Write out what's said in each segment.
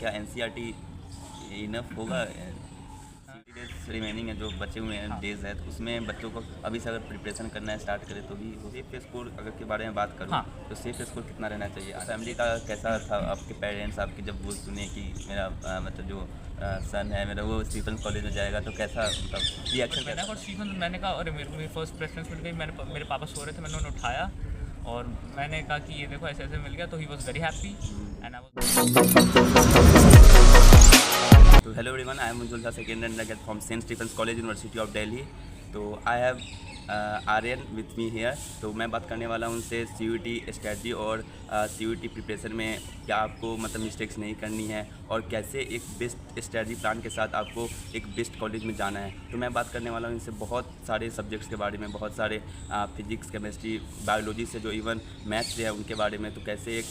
क्या NCERT enough होगा? Days remaining है, जो बचे हुए हैं डेज है, तो उसमें बच्चों को अभी से अगर प्रिपरेशन करना है स्टार्ट करें तो भी हो। सेफ स्कोर अगर के बारे में बात करूँ हाँ। तो सेफ स्कोर कितना रहना चाहिए? फैमिली का कैसा था? आपके पेरेंट्स आपके जब वो सुने कि मेरा मतलब जो सन है मेरा वो स्टीफन कॉलेज में जाएगा, तो कैसा मतलब रिएक्शन मैंने कैसा? और स्टीफन मैंने कहा अरे मेरी फर्स्ट प्रेफरेंस मिल गई। मेरे पापा सो रहे थे, मैंने उन्हें उठाया और मैंने कहा कि ये देखो ऐसे ऐसे मिल गया, तो he was very happy and I was. So hello everyone, I am Ujjwal Jha, second undergrad from St. Stephen's College, University of Delhi. तो I have Aryan with me here. तो मैं बात करने वाला हूँ उनसे CUET स्ट्रेटजी और CUET प्रिपरेशन में क्या आपको मतलब मिस्टेक्स नहीं करनी है और कैसे एक बेस्ट स्ट्रेटजी प्लान के साथ आपको एक बेस्ट कॉलेज में जाना है। तो मैं बात करने वाला हूँ इनसे बहुत सारे सब्जेक्ट्स के बारे में, बहुत सारे फिजिक्स, केमिस्ट्री, बायोलॉजी से जो इवन मैथ्स है उनके बारे में। तो कैसे एक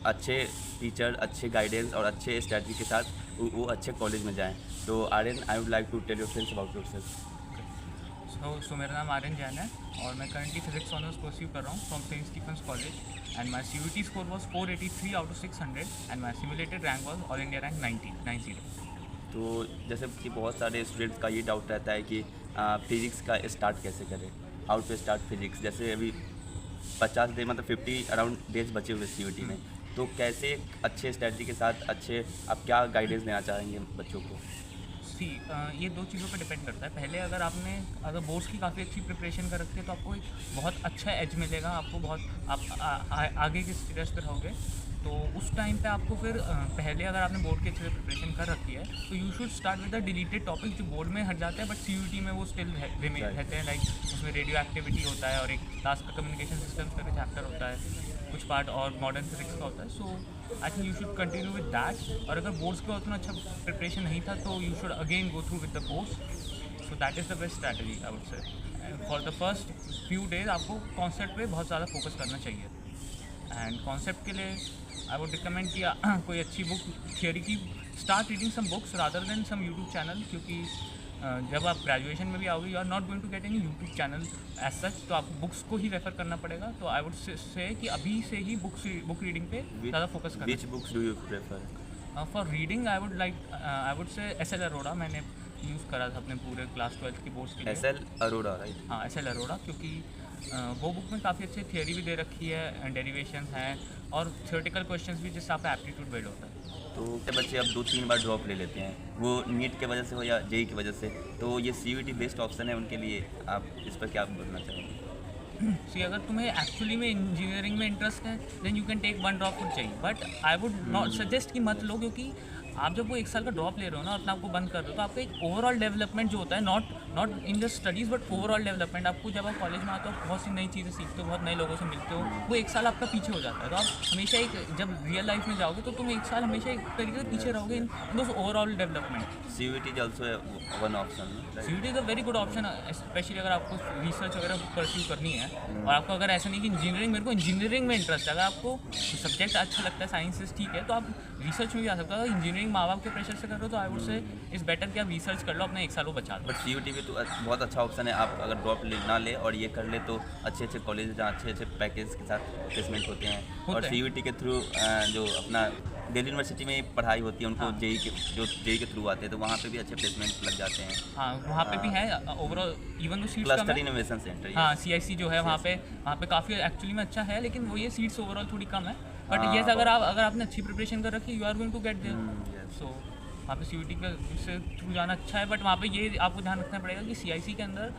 अच्छे टीचर, अच्छे गाइडेंस और अच्छे स्ट्रेटजी के साथ वो अच्छे कॉलेज में जाएं। तो Aryan, I would like to tell your friends about yourself. So मेरा नाम आर्यन जैन है और मैं करंटली फिजिक्स ऑनर्स परस्यू कर रहा हूँ from Saint Stephen's college and my CUET score was 483 out of 600 and my simulated rank was all India rank 90। तो जैसे कि बहुत सारे स्टूडेंट्स का ये डाउट रहता है कि फिज़िक्स का स्टार्ट कैसे करें, हाउ टू स्टार्ट फिज़िक्स। जैसे अभी 50 डे मतलब 50 अराउंड डेज बचे हुए CUET में, तो कैसे एक अच्छे स्ट्रेटजी के साथ अच्छे आप क्या गाइडेंस देना चाहेंगे बच्चों को? ये दो चीज़ों पर डिपेंड करता है। पहले अगर बोर्ड्स की काफ़ी अच्छी प्रिपरेशन कर रखी है तो आपको एक बहुत अच्छा एज मिलेगा, आपको बहुत आगे के स्टेज पर रहोगे। तो उस टाइम पे आपको फिर पहले अगर आपने बोर्ड की अच्छे से प्रिपरेशन कर रखी है तो you should start with the deleted topic जो बोर्ड में हट जाते हैं बट CUET में वो स्टिल रिमेन रहते हैं। लाइक उसमें रेडियो एक्टिविटी होता है और एक लास्ट का कम्युनिकेशन सिस्टम्स का चैप्टर होता है, कुछ पार्ट और मॉडर्न फिजिक्स का होता है। So I think you should continue with that. और अगर बोर्ड्स का उतना अच्छा प्रिपरेशन नहीं था तो you should again go through with the course. So that is the best strategy I would से। For the first few days आपको कॉन्सेप्ट पे बहुत ज़्यादा फोकस करना चाहिए एंड कॉन्सेप्ट के लिए आई वुड रिकमेंड कि कोई अच्छी बुक थियोरी की start reading some books rather than some YouTube channel, क्योंकि जब आप ग्रेजुएशन में भी आओगे you are not going to get any YouTube channel as such, तो आपको बुक्स को ही रेफर करना पड़ेगा। तो आई वुड से कि अभी से ही बुक रीडिंग पे ज़्यादा फोकस करना। विच books do you prefer? For reading I would से SL अरोड़ा मैंने यूज़ करा था अपने पूरे क्लास 12 की बोर्ड्स के लिए। SL Arora, right? हाँ, SL अरोड़ा, क्योंकि वो बुक में काफ़ी अच्छी थियोरी भी दे रखी है, डेरिवेशन है और थियोरेटिकल क्वेश्चंस भी जिससे आपका एप्टीट्यूड बिल्ड होता है। तो क्या बच्चे अब 2-3 बार ड्रॉप ले लेते हैं, वो नीट के वजह से हो या JEE की वजह से, तो ये CUET बेस्ट ऑप्शन है उनके लिए, आप इस पर क्या बोलना चाहेंगे? सी अगर तुम्हें एक्चुअली में इंजीनियरिंग में इंटरेस्ट है then you can take one drop for चाहिए, but I would not suggest कि मत लो, क्योंकि आप जब वो 1 साल का ड्रॉप ले रहे हो ना, अपने आपको बंद कर रहे हो, तो आपका एक ओवरऑल डेवलपमेंट जो होता है, not in the studies but overall development, आपको जब आप कॉलेज में आते हो बहुत सी नई चीज़ें सीखते हो, बहुत नए लोगों से मिलते हो, वो 1 साल आपका पीछे हो जाता है। तो आप हमेशा जब रियल लाइफ में जाओगे तो तुम 1 साल हमेशा एक तरीके से पीछे रहोगे in those overall development. CUET is also one option, right? CUET is a very good option, specially अगर आपको रिसर्च वगैरह परस्यू करनी है और आपको अगर ऐसा नहीं कि मेरे को इंजीनियरिंग में इंटरेस्ट है, अगर आपको सब्जेक्ट अच्छा लगता है साइंसेस, ठीक है, तो आप रिसर्च में भी आ सकते हो। इंजीनियरिंग माँ बाप के प्रेशर से कर रहे हो तो आई वुड से इट्स बेटर कि आप रिसर्च कर लो, अपना 1 साल वो बचा लो। बट CUET भी तो बहुत अच्छा ऑप्शन है, आप अगर ड्रॉप ना ले और ये कर ले तो अच्छे अच्छे कॉलेज जहाँ अच्छे अच्छे पैकेज के साथ प्लेसमेंट होते हैं। और CUET के थ्रू जो अपना दिल्ली यूनिवर्सिटी में पढ़ाई होती है उनको, हाँ। JEE के थ्रू आते हैं, तो वहाँ पे भी अच्छे प्लेसमेंट लग जाते हैं। हाँ, वहाँ पे भी है ओवरऑल, इवन तो सीट्स क्लस्टर इनोवेशन सेंटर। हाँ, CIC जो है वहाँ पे काफ़ी एक्चुअली में अच्छा है, लेकिन वो ये सीट्स ओवरऑल थोड़ी कम है। बट येस, अगर आपने अच्छी प्रिपरेशन कर रखी, you are going to get there. So वहाँ पे CUET के से थ्रू जाना अच्छा है, बट वहाँ पे ये आपको ध्यान रखना पड़ेगा कि CIC के अंदर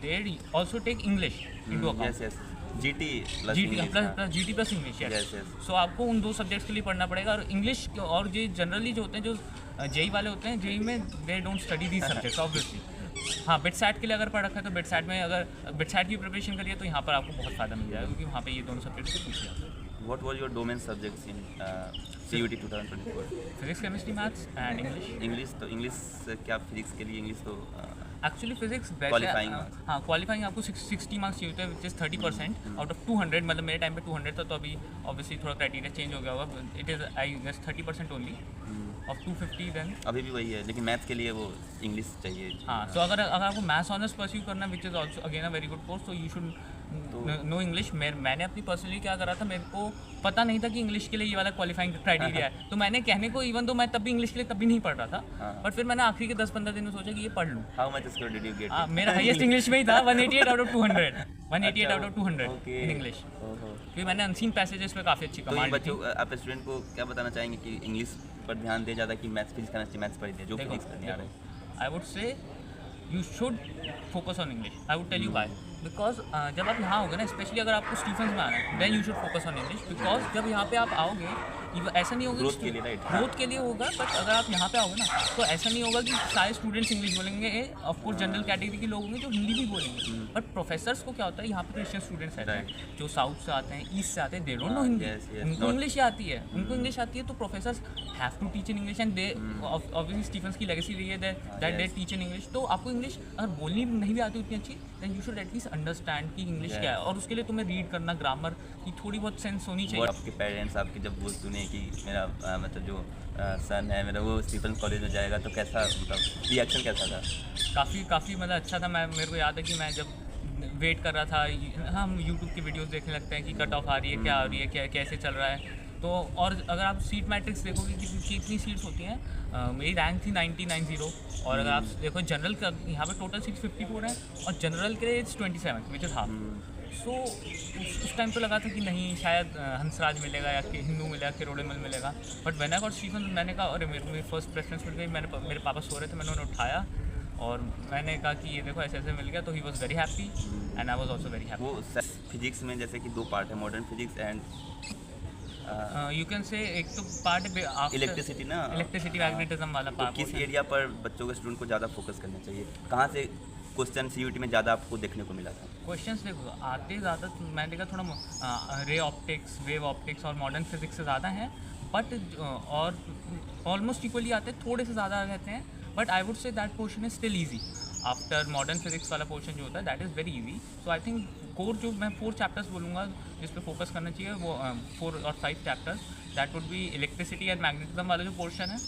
there also take English into account. GT plus GT plus English है। सो आपको उन 2 सब्जेक्ट्स के लिए पढ़ना पड़ेगा, और इंग्लिश और ये जनरली जो होते हैं, जो JEE वाले होते हैं, JEE में they don't study these subjects obviously. हाँ, बिट-सैट के लिए अगर पढ़ रखा है तो बिट-सैट में अगर बिट-सैट की प्रिपरेशन करिए तो यहाँ पर आपको बहुत फ़ायदा मिल जाएगा, क्योंकि वहाँ पे ये दोनों सब्जेक्ट्स को पूछ जाते हैं। What were your domain subjects in CUET 2024? Physics, chemistry, maths and English. English, तो इंग्लिश क्या फिजिक्स के लिए इंग्लिश तो एक्चुअली फिजिक्स Qualifying marks। हाँ, क्वालिफाइंग आपको 60 मार्क्स चाहिए होते हैं, विच इज़ 30% आउट ऑफ 200। मतलब मेरे टाइम पे 200 था, तो अभी ऑब्वियसली थोड़ा क्राइटेरिया चेंज हो गया होगा। It is I guess 30% only of 250 then. अभी भी वही है, लेकिन मैथ्स के लिए वो इंग्लिश चाहिए। हाँ, तो अगर आपको मैथ्स ऑनर्स परस्यू करना, which is also again a very good course, तो यू शुड नो इंग्लिश। मैंने अपनी पर्सनली क्या करा था, मेरे को पता नहीं था कि इंग्लिश के लिए ये वाला क्वालिफाइंग क्राइटेरिया है, तो मैंने कहने को इवन तो मैं तब भी इंग्लिश के लिए तब भी नहीं पढ़ रहा था, बट फिर मैंने आखिरी के 10-15 दिन में सोचा कि ये पढ़ लूँ। How much score did you get? मेरा हाईएस्ट इंग्लिश में ही था 188 out of 200, 188 out of 200 in English, क्योंकि मैंने अनसीन पैसेजेस में काफ़ी अच्छी तो कमांड बच्चों आप स्टूडेंट को क्या बताना चाहेंगे कि इंग्लिश पर ध्यान दे ज़्यादा कि मैथ्स फिजिक्स करना चाहिए, मैथ्स पढ़ दे जो फिजिक्स करने आ रहे हैं? I would say you should focus on English. I would tell you why, because जब आप यहाँ आओगे ना, स्पेशली अगर आपको स्टीफेंस में आना है, then you should focus on English, because जब यहाँ पे आप आओगे ऐसा नहीं होगा ग्रोथ के लिए, राइट? ग्रोथ के लिए होगा, बट अगर आप यहाँ पे आओगे ना तो ऐसा नहीं होगा कि सारे स्टूडेंट्स इंग्लिश बोलेंगे। ऑफकोर्स जनरल कैटेगरी के लोग होंगे जो हिंदी भी बोलेंगे, बट प्रोफेसर्स को क्या होता है, यहाँ पे क्रिश्चियन स्टूडेंट्स रहते हैं जो साउथ से आते हैं, ईस्ट से आते हैं, दे डोंट नो हिंदी, उनको इंग्लिश ही आती है, उनको इंग्लिश आती है, तो professors have to teach in English, and they obviously Stephen's की लेगेसी रही है that they teach in English. तो आपको इंग्लिश अगर बोलनी नहीं भी आती उतनी अच्छी, then you should at least understand कि इंग्लिश क्या है, और उसके लिए तुम्हें रीड करना, ग्रामर की थोड़ी बहुत सेंस होनी चाहिए। आपके पेरेंट्स आपके जब वो सुने कि मेरा मतलब जो सन है मेरा वो स्टीफेंस कॉलेज में जाएगा, तो कैसा मतलब रिएक्शन कैसा था? काफ़ी मतलब अच्छा था। मेरे को याद है कि मैं जब वेट कर रहा था, हम यूट्यूब की वीडियोस देखने लगते हैं कि कट ऑफ आ रही है, क्या आ रही है, क्या कैसे चल रहा है, तो और अगर आप सीट मैट्रिक्स देखोगे कि कितनी सीट्स होती हैं, मेरी रैंक थी 90 और अगर आप देखो जनरल का यहाँ पे टोटल सीट्स 54 हैं और जनरल के लिए इट्स 27 विच इज़ हाफ। सो उस टाइम तो लगा था कि नहीं शायद हंसराज मिलेगा या कि हिंदू मिलेगा, किरोड़ेमल मिलेगा, बट मैंने गॉट स्टीफन, मैंने कहा अरे मेरे को फर्स्ट प्रेफरेंस मिल गई। मेरे पापा सो रहे थे, मैंने उन्हें उठाया और मैंने कहा कि ये देखो ऐसे ऐसे मिल गया, तो he was very happy and I was also very happy. वो फिजिक्स में जैसे कि दो पार्ट है, modern physics and you can say एक तो पार्ट इलेक्ट्रिसिटी ना, इलेक्ट्रिसिटी मैग्नेटिज्म वाला तो पार्ट। किस एरिया पर बच्चों के स्टूडेंट को ज़्यादा फोकस करना चाहिए? कहाँ से क्वेश्चन सीयूटी में ज़्यादा आपको देखने को मिला था? क्वेश्चंस देखो आते ज़्यादा, मैंने देखा थोड़ा रे ऑप्टिक्स, वेव ऑप्टिक्स और मॉडर्न फिजिक्स से ज़्यादा हैं, बट और ऑलमोस्ट इक्वली आते हैं, थोड़े से ज़्यादा रहते हैं, but I would say that portion is still easy. After modern physics वाला पोर्शन जो होता है that is very easy. So I think core जो मैं 4 चैप्टर्स बोलूँगा जिस पे फोकस करना चाहिए, वो 4 और 5 chapters, that would be electricity and magnetism वाला जो पोर्शन है,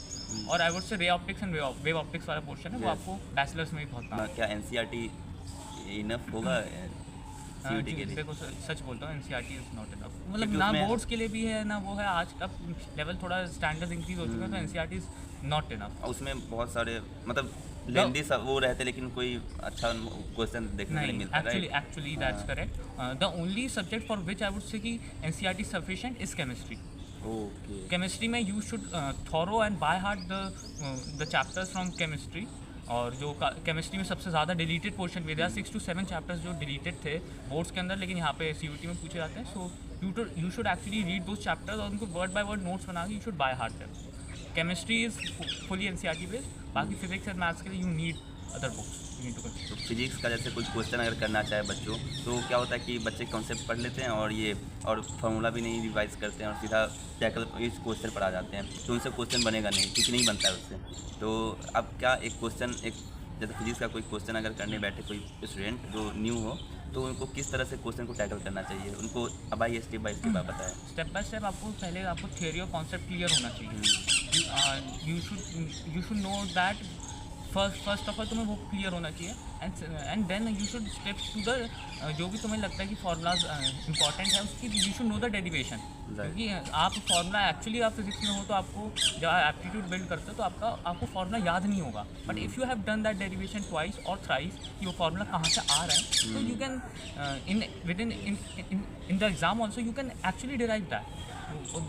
और आई वुड से ray optics and wave optics वाला पोर्शन है, वो आपको बैचलर्स में भी बहुत काम। क्या एनसीईआरटी इनफ होगा सीयूटी के लिए? देखो सच बोलता हूँ, एनसीईआरटी इज़ नॉट इनफ, मतलब ना बोर्ड्स के लिए भी है ना वो है। आज का लेवल थोड़ा स्टैंडर्ड इंक्रीज हो चुका है, तो एनसीईआरटी इज़ नॉट इनफ। उसमें बहुत सारे मतलब लेंदी वो रहते, लेकिन कोई अच्छा क्वेश्चन देखने को नहीं मिलता। Actually that's correct. The only subject for which I would say कि NCERT sufficient is chemistry. Okay, chemistry में you should thorough and by heart the chapters from chemistry, और जो केमिस्ट्री में सबसे ज़्यादा डिलीटेड पोर्शन भी था, 6 to 7 चैप्टर्स जो डिलीटेड थे बोर्ड्स के अंदर, लेकिन यहाँ पे सीयूटी में पूछे जाते हैं। So you should actually read those chapters और उनको वर्ड बाय वर्ड नोट्स बना के you should by heart them. Chemistry is fully NCERT based, बाकी फिजिक्स एंड मैथ्स के लिए you need other books, you need to consider. तो physics का जैसे कोई क्वेश्चन अगर करना चाहे बच्चों, तो क्या होता है कि बच्चे कॉन्सेप्ट पढ़ लेते हैं और फार्मूला भी नहीं रिवाइज करते हैं और सीधा टैकल इस क्वेश्चन पर आ जाते हैं, तो उनसे क्वेश्चन बनेगा नहीं, क्योंकि नहीं बनता है उससे। तो अब क्या एक क्वेश्चन, एक जैसे फिजिक्स का कोई क्वेश्चन अगर करने बैठे कोई स्टूडेंट जो न्यू हो, तो उनको किस तरह से क्वेश्चन को टैकल करना चाहिए? उनको अब आइए स्टेप बाय स्टेप आप बताएं। स्टेप बाय स्टेप आपको पहले आपको थियोरी और कॉन्सेप्ट क्लियर होना चाहिए। You should know that first of all तुम्हें वो क्लियर होना चाहिए, and then you should step to the जो भी तुम्हें लगता है कि फार्मूलाज इंपॉर्टेंट है उसकी, you should know the derivation. क्योंकि आप फार्मूला एक्चुअली आप फिजिक्स में हो तो आपको जब आप एप्टीट्यूड बिल्ड करते हो तो आपको फार्मूला याद नहीं होगा, but if you have done that derivation twice और थ्राइस कि वो फार्मूला कहाँ से आ रहा है, तो you can in the exam also you can actually derive that.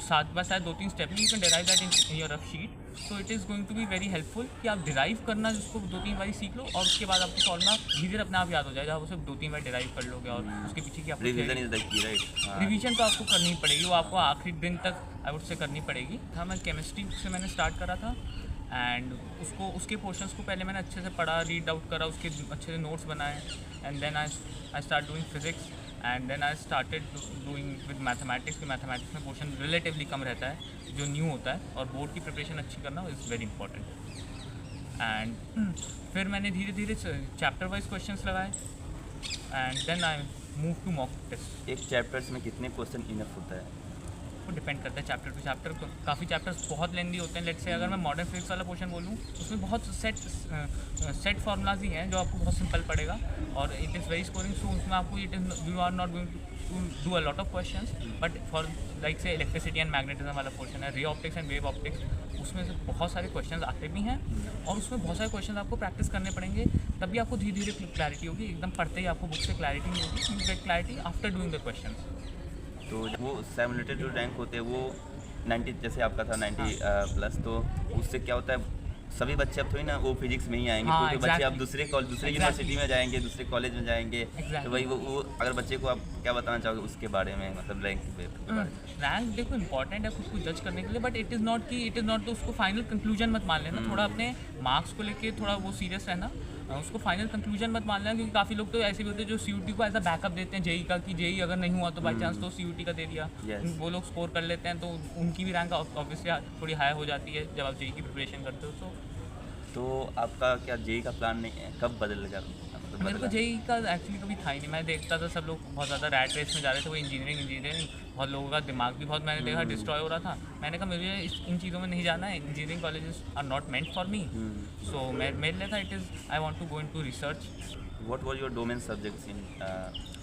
साथ बाय साथ 2-3 स्टेप में you can derive that in your rough sheet, so it is going to be very helpful कि आप डिराइव करना जिसको 2-3 बार सीख लो, और उसके बाद आपको फॉर्मूला धीरे धीरे अपने आप याद हो जाएगा। आप उसे 2-3 बार डिराइव कर लोगे और उसके पीछे की आपको revision is the key, right? Revision तो आपको करनी पड़ेगी, वो आपको आखिरी दिन तक आई वुड से करनी पड़ेगी। मैं केमिस्ट्री से मैंने स्टार्ट करा था, एंड उसके पोर्शंस को पहले मैंने अच्छे से पढ़ा, रीड आउट करा, उसके अच्छे से नोट्स बनाए, and then I start doing physics, and then I started doing with mathematics. Mathematics में पोर्शन रिलेटिवली कम रहता है जो न्यू होता है, और बोर्ड की प्रिपरेशन अच्छी करना इज़ वेरी इंपॉर्टेंट। एंड फिर मैंने धीरे धीरे चैप्टर वाइज क्वेश्चंस लगाए, and then I move to mock test. एक चैप्टर्स में कितने क्वेश्चन इनफ होता है? आपको डिपेंड करता है चैप्टर टू चैप्टर। काफ़ी चैप्टर्स बहुत लेंदी होते हैं। लेट्स से अगर मैं मॉडर्न फिजिक्स वाला पोर्शन बोलूँ, उसमें बहुत सेट फार्मूलाज ही हैं जो आपको बहुत सिंपल पड़ेगा, और it is very scoring. So उसमें आपको you are not going to do a lot of questions. But for like say electricity and magnetism वाला पोर्शन है, ray optics and wave optics, उसमें से बहुत सारे क्वेश्चंस आते भी हैं, और उसमें बहुत सारे क्वेश्चंस आपको प्रैक्टिस करने पड़ेंगे, तभी आपको धीरे धीरे क्लैरिटी होगी। एकदम पढ़ते ही आपको बुक से क्लैरिटी नहीं होगी, you get clarity after doing the questions. तो वो सिमुलेटेड जो रैंक होते हैं वो 90, जैसे आपका था 90 प्लस, तो उससे क्या होता है, सभी बच्चे अब थोड़ी ना वो फिजिक्स में ही आएंगे, हाँ, क्योंकि बच्चे अब exactly. दूसरे यूनिवर्सिटी में जाएंगे, दूसरे कॉलेज में जाएंगे। Exactly. तो वही वो अगर बच्चे को आप क्या बताना चाहोगे उसके बारे में, मतलब रैंक के बारे में? रैंक देखो इंपॉर्टेंट है खुद को जज करने के लिए, बट इट इज़ नॉट तो उसको फाइनल कंक्लूजन मत मान लेना। थोड़ा अपने मार्क्स को लेके थोड़ा वो सीरियस रहना, उसको फाइनल कंक्लूजन मत मान लेना, क्योंकि काफ़ी लोग तो ऐसे भी होते हैं जो सीयूटी को एज अ बैकअप देते हैं जेई का, कि जेई अगर नहीं हुआ तो बाई चांस तो सीयूटी का दे दिया। Yes. वो लोग स्कोर कर लेते हैं, तो उनकी भी रैंक ऑब्वियसली थोड़ी हाई हो जाती है जब आप जेई की प्रिपरेशन करते हो। तो आपका क्या जेई का प्लान नहीं है, कब बदलेगा? मतलब मेरे को बदला? जेई का एक्चुअली कभी था ही नहीं। मैं देखता था सब लोग बहुत ज़्यादा रैट रेस में जा रहे थे, वो इंजीनियरिंग, बहुत लोगों का दिमाग भी बहुत मैंने देखा डिस्ट्रॉय हो रहा था। मैंने कहा मुझे इन चीज़ों में नहीं जाना है, engineering colleges are not meant for me. So मेरे लिए था it is I want to go into research. What were your domain subjects in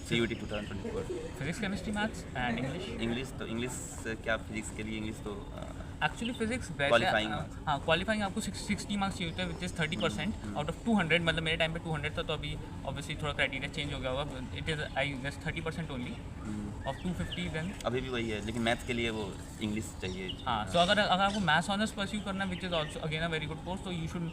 CUT 2024? Physics, chemistry, maths and English. English, तो इंग्लिश क्या फिजिक्स के लिए English तो actually physics Qualifying marks. हाँ, qualifying आपको 60 मार्क्स चाहिए होते हैं, विच इज़ 30% आउट ऑफ 200। मतलब मेरे टाइम पे 200 था, तो अभी ऑब्वियसली थोड़ा क्राइटेरिया चेंज हो गया होगा। It is I guess 30% only of 250 then. अभी भी वही है, लेकिन मैथ्स के लिए वो इंग्लिश चाहिए। हाँ, सो अगर आपको मैथ्स ऑनर्स परस्यू करना, which is also again a very good course, तो यू शुड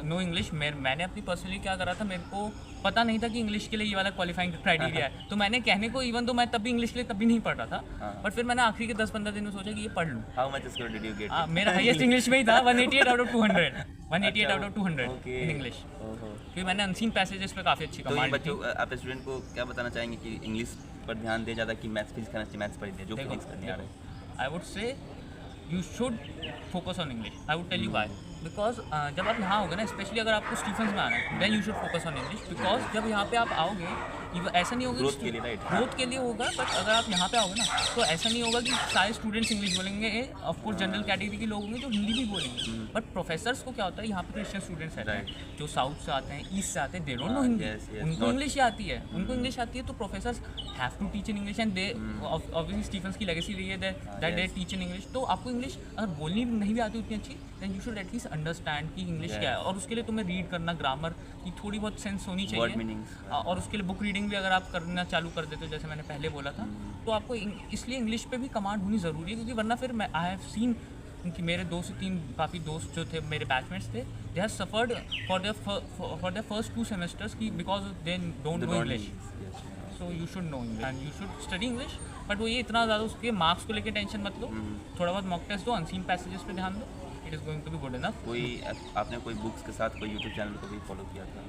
नो इंग्लिश। मैंने अपनी पर्सनली क्या करा था, मेरे को पता नहीं था कि इंग्लिश के लिए ये वाला क्वालिफाइंग क्राइटेरिया है, तो मैंने कहने को इवन तो मैं तब भी इंग्लिश के लिए तब भी नहीं पढ़ रहा था, बट फिर मैंने आखिरी के 10-15 दिन में सोचा कि ये पढ़ लूँ। How much score did you get? मेरा हाईएस्ट इंग्लिश में ही था 188 out of 200, 188 out of 200 Okay. In English, ओहो। क्योंकि मैंने अनसीन पैसेजेस पे काफ़ी अच्छी तो ये कमांड की। बच्चों आप स्टूडेंट को क्या बताना चाहेंगे कि इंग्लिश पर ध्यान दे ज़्यादा कि मैथ्स फिजिक्स करना चाहिए, मैथ्स पढ़ दे जो फिजिक्स करने आ रहे हैं? I would say you should focus on English. I would tell you why, because जब आप यहाँ होगे ना, स्पेशली अगर आपको स्टीफन्स में आना है, then you should focus on English. Because जब यहाँ पे आप आओगे, ऐसा नहीं होगा Growth के लिए, right? ग्रोथ के लिए होगा, बट अगर आप यहाँ पे आओगे ना, तो ऐसा नहीं होगा कि सारे स्टूडेंट्स इंग्लिश बोलेंगे। ऑफकोर्स जनरल कैटेगरी के लोग होंगे जो हिंदी भी बोलेंगे, बट प्रोफेसर्स को क्या होता है, यहाँ पे क्रिश्चियन स्टूडेंट्स रहते हैं जो साउथ से आते हैं, ईस्ट से आते हैं, they don't know Hindi, yes, yes, उनको not- इंग्लिश ही आती है, तो professors have to teach in English, and they obviously Stephens की लेगेसी रही है that they teach in English. तो आपको इंग्लिश अगर बोलनी नहीं भी आती उतनी अच्छी, then you should at least understand कि इंग्लिश क्या है, और उसके लिए तुम्हें रीड करना, ग्रामर की थोड़ी बहुत सेंस होनी वर्ड चाहिए, मीनिंग्स। और उसके लिए बुक रीडिंग भी अगर आप करना चालू कर देते हो, जैसे मैंने पहले बोला था, तो आपको इसलिए इंग्लिश पे भी कमांड होनी ज़रूरी है, क्योंकि वरना फिर मैं आई हैव सीन कि मेरे 2 से 3 काफ़ी दोस्त जो थे, मेरे बैचमेट्स थे, they have suffered for their first 2 semesters की because they don't know English. So you should know English and you should study English, but वो ये इतना ज़्यादा उसके मार्क्स को लेकर टेंशन मत लो, थोड़ा बहुत मॉक टेस्ट दो, अनसीन पैसेजेस पे ध्यान दो, it is going to be good enough. कोई आपने कोई बुक्स के साथ कोई यूट्यूब चैनल को भी फॉलो किया था?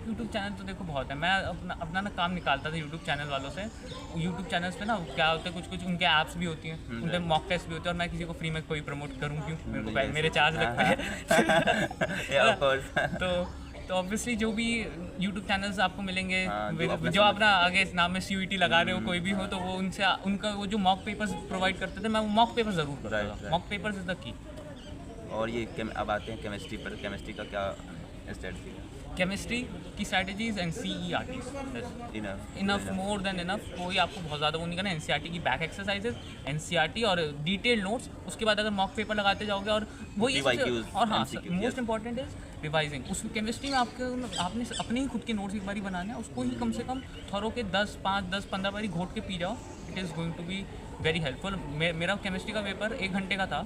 यूट्यूब चैनल तो देखो बहुत है, मैं अपना ना काम निकालता था यूट्यूब चैनल वालों से। यूट्यूब चैनल्स पे ना क्या होता है, कुछ उनके ऐप्स भी होती हैं, उनके मॉक टेस्ट भी होते हैं, और मैं किसी को फ्री में कोई प्रमोट करूँ क्यों, मेरे को मेरे चार्ज लगते हैं। Yeah, of course. तो ऑब्वियसली जो भी यूट्यूब चैनल्स आपको मिलेंगे, हाँ, जो अपना आगे नाम में CUET लगा रहे हो कोई भी हो, तो वो उनसे उनका वो जो मॉक पेपर्स प्रोवाइड करते थे, मैं वो मॉक पेपर ज़रूर करता था। Right. Mock papers is the key. और ये अब आते हैं केमिस्ट्री पर, केमिस्ट्री का क्या स्ट्रेटजी है? केमिस्ट्री की strategies and CERT enough, more than enough. कोई आपको बहुत ज़्यादा वो नहीं करना। NCERT की बैक एक्सरसाइजेज, NCERT और डिटेल नोट्स, उसके बाद अगर मॉक पेपर लगाते जाओगे, और वो ये PYQs, और हाँ, MCQs, most important is revising. उस केमिस्ट्री में आपने अपने ही खुद के नोट्स एक बारी बनाने हैं, उसको ही कम से कम थोरों के 10-15 बारी घोट के पी जाओ। It is going to be very helpful. मेरा केमिस्ट्री का पेपर 1 घंटे का था,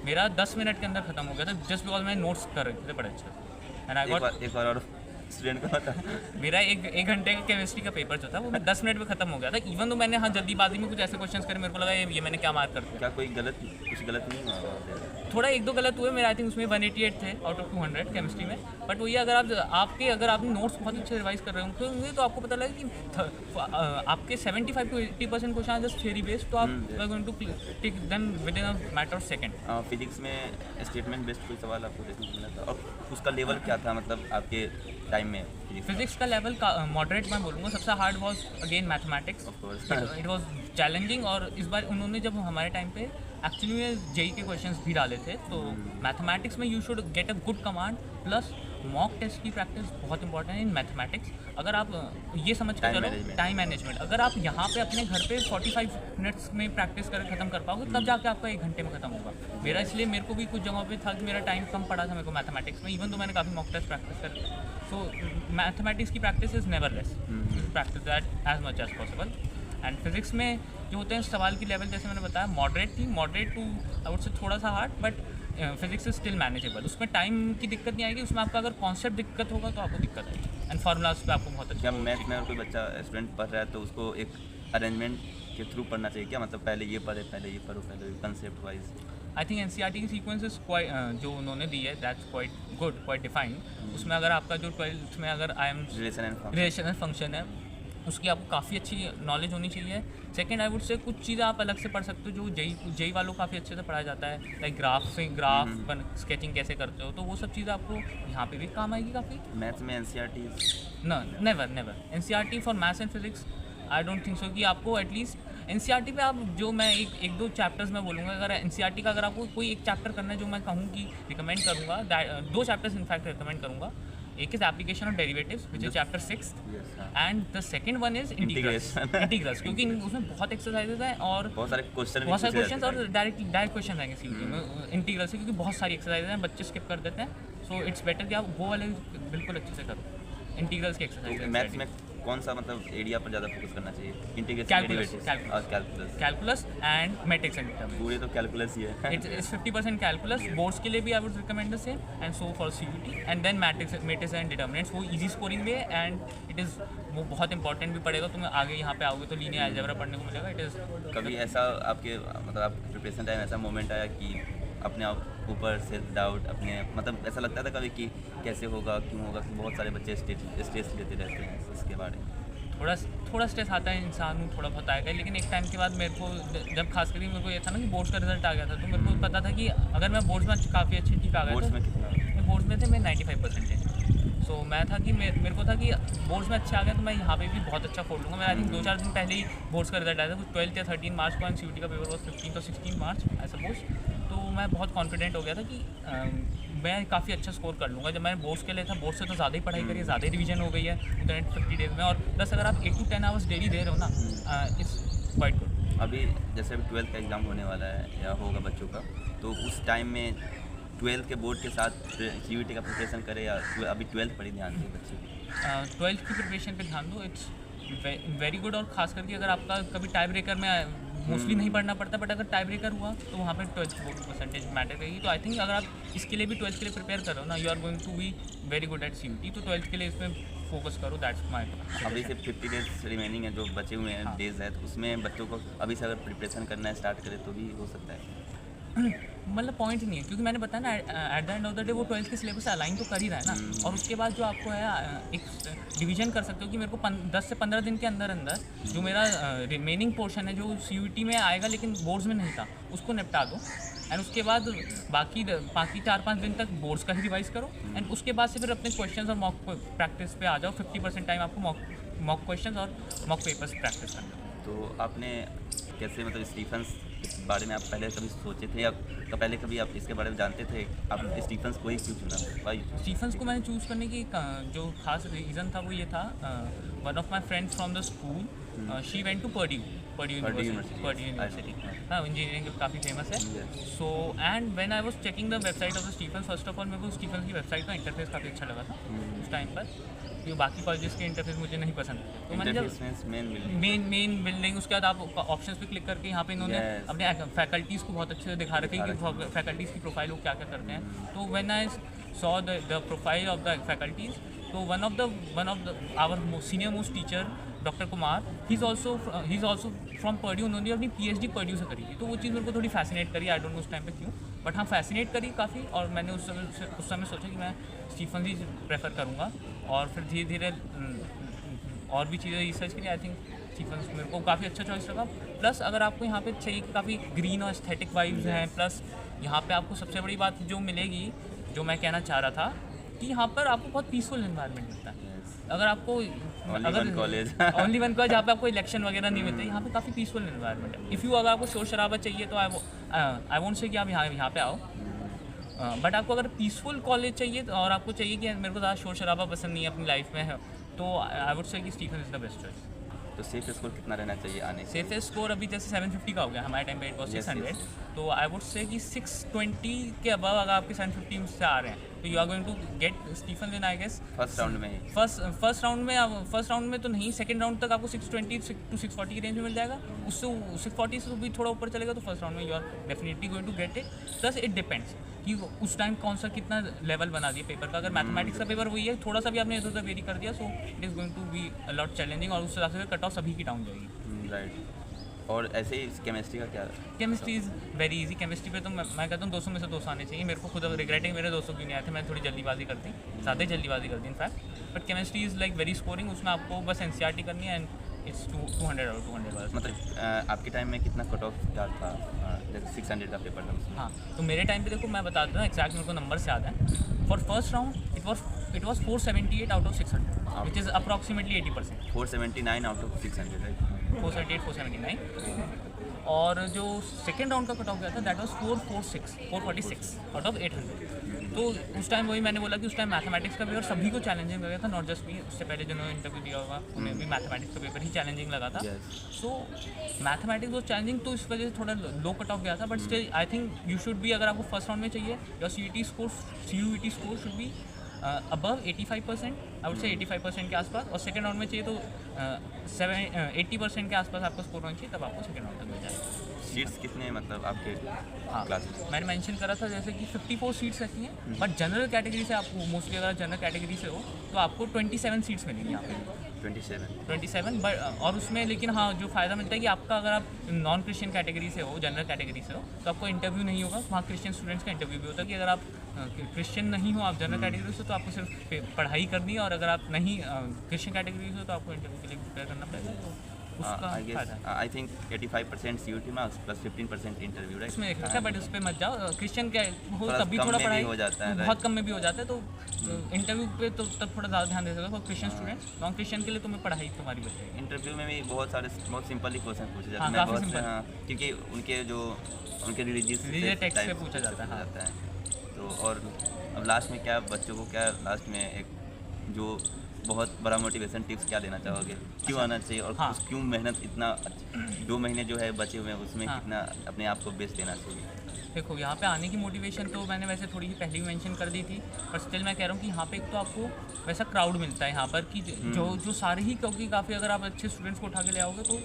मेरा 10 मिनट के अंदर खत्म हो गया था, जस्ट बिकॉज मैंने नोट्स कर रहे थे बड़े अच्छे से। एंड आई गॉट एक बार और स्टूडेंट को बता। मेरा एक घंटे का केमिस्ट्री का पेपर जो था वो मैं 10 मिनट में खत्म हो गया था। इवन तो मैंने जल्दीबाजी में कुछ ऐसे क्वेश्चंस करे, मेरे को लगा ये मैंने क्या मार्क कर दिया। क्या कुछ गलत नहीं हुआ? थोड़ा 1-2 गलत हुए मेरे, आई थिंक उसमें 188 थे आउट ऑफ 200 केमिस्ट्री में। बट वही अगर आपने नोट्स बहुत अच्छे रिवाइज कर रहे होंगे, तो आपको पता लगे कि आपके 75 to 80% question just theory based, तो आप going to tick them within a matter of second. Physics में स्टेटमेंट बेस्ड कोई सवाल आपको देखने को मिला था, और उसका लेवल क्या था, मतलब आपके टाइम में? फिजिक्स का लेवल मॉडरेट मैं बोलूँगा। सबसे hard was again mathematics, Of course. It was challenging. और इस बार उन्होंने जब हमारे टाइम पे एक्चुअली में जेई के क्वेश्चंस भी डाले थे, तो मैथमेटिक्स में you should get a good command, plus mock test की प्रैक्टिस बहुत इंपॉर्टेंट है इन मैथमेटिक्स। अगर आप ये समझ के चलो टाइम मैनेजमेंट, अगर आप यहाँ पे अपने घर पे 45 मिनट्स में प्रैक्टिस कर ख़त्म कर पाओगे, तब जाके आपका 1 घंटे में ख़त्म होगा। मेरा इसलिए मेरे को भी कुछ जगहों पे था कि मेरा टाइम कम पड़ा था मेरे को मैथमेटिक्स में, इवन तो मैंने काफ़ी मॉक टेस्ट प्रैक्टिस कर। सो मैथमेटिक्स की practice is never less, practice that as much as possible. And physics में जो होते हैं सवाल की लेवल, जैसे मैंने बताया, मॉडरेट टू आई वुड से थोड़ा सा hard, but physics is still manageable. उसमें टाइम की दिक्कत नहीं आएगी, उसमें आपका अगर कॉन्सेप्ट दिक्कत होगा तो आपको दिक्कत आएगी, एंड फार्मूलाज पे आपको बहुत अच्छा। जब मैथ में अगर कोई बच्चा स्टूडेंट पढ़ रहा है तो उसको एक अरेंजमेंट के थ्रू पढ़ना चाहिए क्या? मतलब पहले ये पढ़े, पहले ये पढ़ो, पहले concept wise. I think NCERT की सीक्वेंस इज क्वाइट, जो उन्होंने दी है, that's quite good, quite defined. उसमें अगर आपका जो 12th में अगर I am relation and function है, उसकी आपको काफ़ी अच्छी नॉलेज होनी चाहिए। सेकंड आई वुड से कुछ चीज़ें आप अलग से पढ़ सकते हो जो जेई वालों को काफ़ी अच्छे से पढ़ाया जाता है, लाइक ग्राफ स्केचिंग कैसे करते हो, तो वो सब चीज़ें आपको यहाँ पे भी काम आएगी काफ़ी। मैथ्स में NCERT never NCERT for maths and physics I don't think so कि आपको एटलीस्ट एनसीईआरटी पे आप जो मैं एक दो चैप्टर्स में बोलूँगा, अगर एनसीईआरटी का अगर आपको कोई एक चैप्टर करना है जो मैं कहूँ कि रिकमेंड करूँगा, 2 चैप्टर्स इनफैक्ट रिकमेंड करूँगा। एक is application of derivatives which is chapter 6, and the second one is integrals क्योंकि उसमें बहुत एक्सरसाइजेज हैं और बहुत सारे क्वेश्चन और डायरेक्ट क्वेश्चन आएंगे सीयूटी में इंटीग्रल से, क्योंकि बहुत सारी एक्सरसाइज हैं, बच्चे स्किप कर देते हैं। सो इट्स बेटर कि आप वो वाले बिल्कुल अच्छे से करो, इंटीग्रल्स की एक्सरसाइज। मैथ्स में कौन सा मतलब एरिया पर ज़्यादा फोकस करना चाहिए? Integration, calculus and matrix and determinants. पूरे तो कैलकुलस ही है। It's 50% calculus. बोर्ड्स के लिए भी I would recommend the same, and so for CUET, and then matrix and determinants, वो इजी स्कोरिंग भी है, एंड इट इज़ वो बहुत इंपॉर्टेंट भी पड़ेगा तुम्हें आगे यहाँ पे आओगे तो लीनियर अलजेब्रा पढ़ने को मिलेगा। इट इज़ कभी ऐसा आपके मतलब आप प्रिपरेशन टाइम ऐसा मोमेंट आया कि अपने आप ऊपर सेल्फ डाउट, अपने मतलब ऐसा लगता था कभी कि कैसे होगा, क्यों होगा, कि बहुत सारे बच्चे स्ट्रेस लेते रहते हैं इसके बारे में? थोड़ा स्ट्रेस आता है इंसान को, थोड़ा बहुत आएगा, लेकिन एक टाइम के बाद मेरे को जब खास करके मेरे को ये था ना कि बोर्ड्स का रिजल्ट आ गया था, तो मेरे को पता था कि अगर मैं बोर्ड्स में काफ़ी अच्छे ठीक आ गया, बोर्ड्स में कितना? बोर्ड्स में थे मैं 95% है। सो मैं था कि मेरे को था कि बोर्ड्स में अच्छा आ गया तो मैं यहाँ पे भी बहुत अच्छा फोड़ लूँगा। मैं आई थिंक 2-4 दिन पहले ही बोर्ड्स का रिजल्ट आया था, कुछ 12 या 13 मार्च को, एंड सीयूटी का पेपर वॉज 15 और 16 मार्च आई सपोज। तो मैं बहुत कॉन्फिडेंट हो गया था कि मैं काफ़ी अच्छा स्कोर कर लूँगा। जब मैंने बोर्ड्स के लिए था, बोर्ड्स से तो ज़्यादा ही पढ़ाई करी है, ज़्यादा ही रिवीजन हो गई है विद 50 डेज में, और प्लस अगर आप 8 to 10 आवर्स डेली दे रहे हो ना, इट्स क्वाइट गुड। अभी जैसे अभी 12th का एग्ज़ाम होने वाला है या होगा बच्चों का, तो उस टाइम में 12th के बोर्ड के साथ सीयूटी का प्रिपरेशन करें या अभी 12th पर ही ध्यान दें बच्चे? 12th की प्रिपरेशन पे ध्यान दो, इट्स वेरी गुड। और खास करके अगर आपका कभी टाई ब्रेकर में मोस्टली नहीं पढ़ना पड़ता, बट अगर टाई ब्रेकर हुआ तो वहाँ पे 12th बोर्ड की परसेंटेज मैटर करेगी। तो आई थिंक अगर आप इसके लिए भी 12th के लिए प्रिपेयर करो ना, you are going to be very good at CUET, तो 12th के लिए इसमें फोकस करो, दैट्स माय। अभी से 50 डेज रिमेनिंग है जो बचे हुए हैं डेज है, तो उसमें बच्चों को अभी से अगर प्रिपरेशन करना स्टार्ट करें तो भी हो सकता है। मतलब पॉइंट नहीं है, क्योंकि मैंने बताया ना at the end of the day वो 12th के सिलेबस से अलाइन तो कर ही रहा है ना, और उसके बाद जो आपको है एक डिवीजन कर सकते हो कि मेरे को 10 से 15 दिन के अंदर जो मेरा रिमेनिंग पोर्शन है जो सीयूटी में आएगा लेकिन बोर्ड्स में नहीं था, उसको निपटा दो, एंड उसके बाद बाकी 4-5 दिन तक बोर्ड्स का ही रिवाइज करो, एंड उसके बाद से फिर अपने क्वेश्चंस और मॉक प्रैक्टिस पे आ जाओ। 50% टाइम आपको मॉक क्वेश्चंस और मॉक पेपर्स प्रैक्टिस करना। तो आपने कैसे मतलब स्टीफन्स के बारे में आप पहले कभी सोचे थे या पहले कभी आप इसके बारे में जानते थे? आप स्टीफन्स को ही क्यों चुना? स्टीफन्स को मैंने चूज़ करने की जो खास रीज़न था वो ये था, one of my friends from the school, she went to Purdue University, हाँ, इंजीनियरिंग काफ़ी फेमस है। So and when I was checking the website of the Stephens, first of all मेरे को स्टीफन्स की वेबसाइट का इंटरफेस काफ़ी अच्छा लगा था उस टाइम पर, क्योंकि बाकी कॉलेजेस के इंटरफेस मुझे नहीं पसंद थे। तो मैंने जब मेन बिल्डिंग, उसके बाद आप ऑप्शंस पे क्लिक करके यहाँ पे इन्होंने अपने फैकल्टीज़ को बहुत अच्छे से दिखा रखी है कि फैकल्टीज़ की प्रोफाइल वो क्या क्या करते हैं। तो when I saw the profile of the faculties, तो one of the our senior most teacher doctor Kumar, he is also from Purdue, उन्होंने अपनी PhD पर्ड्यू से करी थी। तो वो चीज़ मेरे को थोड़ी फैसिनेट करी, आई डोंट नो उस टाइम पे क्यों, बट हाँ फैसिनेट करी काफ़ी, और मैंने उस समय सोचा कि मैं स्टीफन्स ही प्रेफर करूँगा, और फिर धीरे धीरे और भी चीज़ें रिसर्च करी। आई थिंक स्टीफन्स मेरे को काफ़ी अच्छा चॉइस लगा। प्लस अगर आपको यहाँ पे चाहिए कि काफ़ी ग्रीन और एस्थेटिक वाइब्स हैं, प्लस यहाँ पे आपको सबसे बड़ी बात जो मिलेगी, जो मैं कहना चाह रहा था कि यहाँ पर आपको बहुत पीसफुल एनवायरनमेंट मिलता है। अगर आपको Only one college। Only one college जहाँ पे आपको इलेक्शन वगैरह नहीं मिलते, यहाँ पे काफ़ी पीसफुल एनवायरनमेंट है। इफ़ यू अगर आपको शोर शराबा चाहिए तो आई वोंट से कि आप यहाँ पे आओ, बट आपको अगर पीसफुल कॉलेज चाहिए और आपको चाहिए कि मेरे को ज़्यादा शोर शराबा पसंद नहीं है अपनी लाइफ में है, तो आई वुड से कि Stephen is the best choice. तो सेफ स्कोर कितना रहना चाहिए आने के? सेफेस्ट स्कोर अभी जैसे 750 का हो गया, हमारे टाइम पे इट वॉज 600, तो आई वुड से कि 620 के अबव अगर आपके 750 से आ रहे हैं तो you are going to get Stephen लिन आई गेस। फर्स्ट राउंड में ही? फर्स्ट राउंड में तो नहीं, सेकंड राउंड तक आपको 620 टू 640 की रेंज में मिल जाएगा। उससे 640 से भी थोड़ा ऊपर चलेगा तो फर्स्ट राउंड में you are definitely going to get it. Plus it depends कि उस टाइम कौन सा कितना लेवल बना दिया पेपर का। अगर मैथमेटिक्स का पेपर वही है, थोड़ा सा भी आपने इधर उधर वेरी कर दिया, so it is going to be a lot challenging और उस हिसाब से कट ऑफ सभी की डाउन जाएगी। राइट। और ऐसे ही केमिस्ट्री का क्या? Chemistry is very easy. Chemistry पे तो मैं कहता हूँ 200 में से 200 आने चाहिए। मेरे को खुद रिग्रेट है मेरे 200 क्यों नहीं आए थे, मैं थोड़ी जल्दीबाजी करती, ज़्यादा ही जल्दीबाजी करती in fact. But chemistry is like very scoring, उसमें आपको बस एनसीईआरटी करनी है एंड इट्स 200 और 200 बस। मतलब आपके टाइम में कितना कट ऑफ क्या था? जैसे 600 का पेपर था उसमें। हाँ, तो मेरे टाइम पे देखो मैं बता दूँ एग्जैक्ट, मेरे को नंबर याद है। For first round it was 478 out of 600 which is approximately 80%। 479 out of 600, right? 478 479। और जो सेकेंड राउंड का कट ऑफ गया था दैट वाज 446 आउट ऑफ 800। तो उस टाइम वही मैंने बोला कि उस टाइम मैथमेटिक्स का पेपर सभी को चैलेंजिंग लगा था, नॉट जस्ट मी। उससे पहले जिन्होंने इंटरव्यू दिया होगा उन्हें भी मैथमेटिक्स का पेपर ही चैलेंजिंग लगा था। सो मैथमेटिक्स वॉज चैलेंजिंग, तो इस वजह से थोड़ा लो कट ऑफ गया था। But still I think you should be, अगर आपको फर्स्ट राउंड में चाहिए your CUET score should be above 85%, I would से 85% के आसपास। और सेकेंड राउंड में चाहिए तो 80% के आसपास आपका स्कोर होना चाहिए, तब आपको सेकेंड राउंड तक मिल जाएगा। सीट्स कितने मतलब आपके क्लास में? मैंने मेंशन करा था जैसे कि 54 सीट्स रहती हैं, बट जनरल कैटेगरी से आपको मोस्टली, अगर जनरल कैटेगरी से हो तो आपको 27 सीट्स मिलेंगी यहाँ पे। 27 बट और उसमें लेकिन हाँ जो फ़ायदा मिलता है कि आपका अगर आप नॉन क्रिश्चियन कैटेगरी से हो, जनरल कैटेगरी से हो, तो आपको इंटरव्यू नहीं होगा। वहाँ क्रिश्चियन स्टूडेंट्स का इंटरव्यू भी होता है कि अगर आप क्रिश्चियन नहीं हो, आप जनरल कैटेगरी से, तो आपको सिर्फ पढ़ाई करनी है, और अगर आप नहीं क्रिश्चियन कैटेगरी से हो तो आपको इंटरव्यू के लिए प्रिपेयर करना पड़ेगा। तो उसका I think 85% CUET marks plus 15% interview, right? उसमें देखा, बट उस पर मत जाओ। क्रिश्चियन क्या हो तभी कम थोड़ा में पढ़ाई भी हो जाता है, बहुत कम में भी हो जाता है, तो इंटरव्यू पे तो तब थोड़ा ज़्यादा ध्यान दे सकते हो। क्रिश्चियन स्टूडेंट, नॉन क्रिश्चियन के लिए तुम्हें पढ़ाई तुम्हारी बचेगी। इंटरव्यू में भी बहुत सिंपल ही क्वेश्चन पूछे जाते हाँ, हैं। काफ़ी बहुत से, सिंपल। हाँ, क्योंकि उनके रिलीजियस टेक्स्ट पे पूछा जाता है। जाता है। तो और अब लास्ट में क्या बच्चों को क्या लास्ट में एक जो बहुत बड़ा मोटिवेशन टिप्स क्या देना चाहोगे? क्यों आना चाहिए और हाँ। क्यों मेहनत इतना 2 महीने जो है बचे हुए हैं उसमें हाँ। कितना अपने आप को बेस्ट देना चाहिए? देखो, यहाँ पे आने की मोटिवेशन तो मैंने वैसे थोड़ी ही पहले ही मेंशन कर दी थी, पर स्टिल मैं कह रहा हूँ कि यहाँ पे एक तो आपको वैसा क्राउड मिलता है यहाँ पर कि जो सारे ही, क्योंकि काफ़ी अगर आप अच्छे स्टूडेंट्स को उठा के ले आओगे तो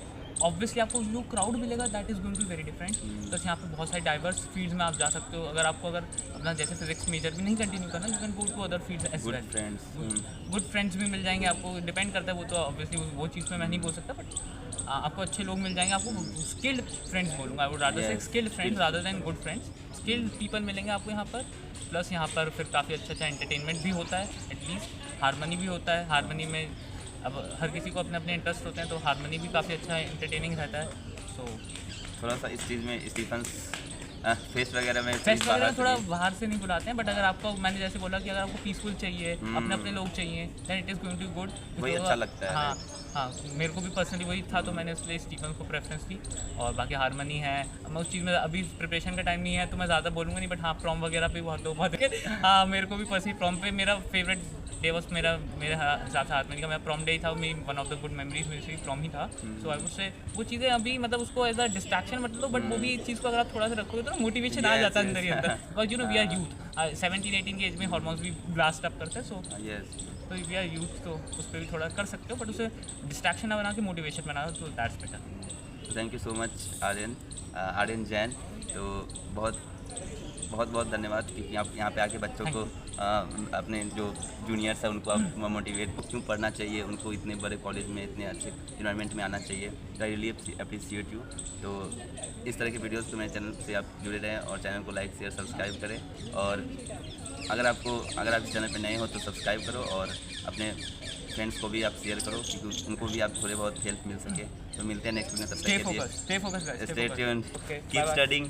ऑब्वियसली आपको जो क्राउड मिलेगा that is going to be very different. Plus यहाँ पे बहुत सारे डाइवर्स फील्ड्स में आप जा सकते हो। अगर अपना जैसे फिजिक्स मेजर भी नहीं कंटिन्यू करना, you can go to other fields as well. Good friends भी मिल जाएंगे आपको, डिपेंड करता है वो तो ऑब्वियसली, वो चीज़ में मैं नहीं बोल सकता, बट आपको अच्छे लोग मिल जाएंगे। आपको स्किल्ड फ्रेंड्स बोलूँगा, आई वुड रादर से skilled friends rather than good friends. Skilled people मिलेंगे आपको यहाँ पर। प्लस यहाँ पर फिर काफ़ी अच्छा एंटरटेनमेंट भी होता है, एटलीस्ट हारमनी भी होता है। हारमनी में अब हर किसी को अपने अपने इंटरेस्ट होते हैं, तो हारमनी भी काफ़ी अच्छा एंटरटेनिंग रहता है। सो थोड़ा सा इस चीज़ में स्टीफन फेस्ट वगैरह में थोड़ा बाहर से नहीं बुलाते हैं, बट अगर आपको, मैंने जैसे बोला कि अगर आपको पीसफुल चाहिए, अपने अपने लोग चाहिए, then it is going to good. वही अच्छा लगता है। हाँ, मेरे को भी पर्सनली वही था, तो मैंने इसलिए स्टीफन को प्रेफरेंस दी। और बाकी हारमनी है, मैं उस चीज़ में अभी प्रिपरेशन का टाइम नहीं है तो मैं ज़्यादा बोलूँगा नहीं, बट हाँ प्रॉम वगैरह पे बहुत हाँ, मेरे को भी पर्सनली प्रॉम पे मेरा फेवरेट डे वॉज मेरे हिसाब से हारमनी का मेरा प्रॉम डे था। मेरी one of the good memories मेरे से प्रॉम ही था। सो आई वुड से वो चीज़ें अभी मतलब उसको एज अ डिस्ट्रैक्शन मत लो, बट वो भी चीज़ को अगर आप थोड़ा सा रखोगे तो मोटिवेशन आ जाता है अंदर ही अंदर। Because you know we are youth, 17-18 की एज में हार्मोन्स भी ब्लास्ट अप करते हैं। सो तो वी आर यूथ, तो उस पर भी थोड़ा कर सकते हो, बट उसे डिस्ट्रैक्शन ना बना के मोटिवेशन बना दो, तो that's better. Thank you so much Aryan Jain. तो बहुत धन्यवाद कि आप यहाँ पे आके बच्चों को अपने जो जूनियर्स हैं उनको आप मोटिवेट क्यों पढ़ना चाहिए, उनको इतने बड़े कॉलेज में इतने अच्छे इन्वायरमेंट में आना चाहिए। I really appreciate you. तो इस तरह के वीडियोस तो मेरे चैनल से आप जुड़े रहें और चैनल को लाइक शेयर सब्सक्राइब करें। और अगर आप इस चैनल पर नए हो तो सब्सक्राइब करो और अपने फ्रेंड्स को भी आप शेयर करो, क्योंकि उनको भी आप थोड़े बहुत हेल्प मिल सके। तो मिलते हैं नेक्स्ट वीडियो में, तब तक के लिए stay focus, stay tuned, keep studying.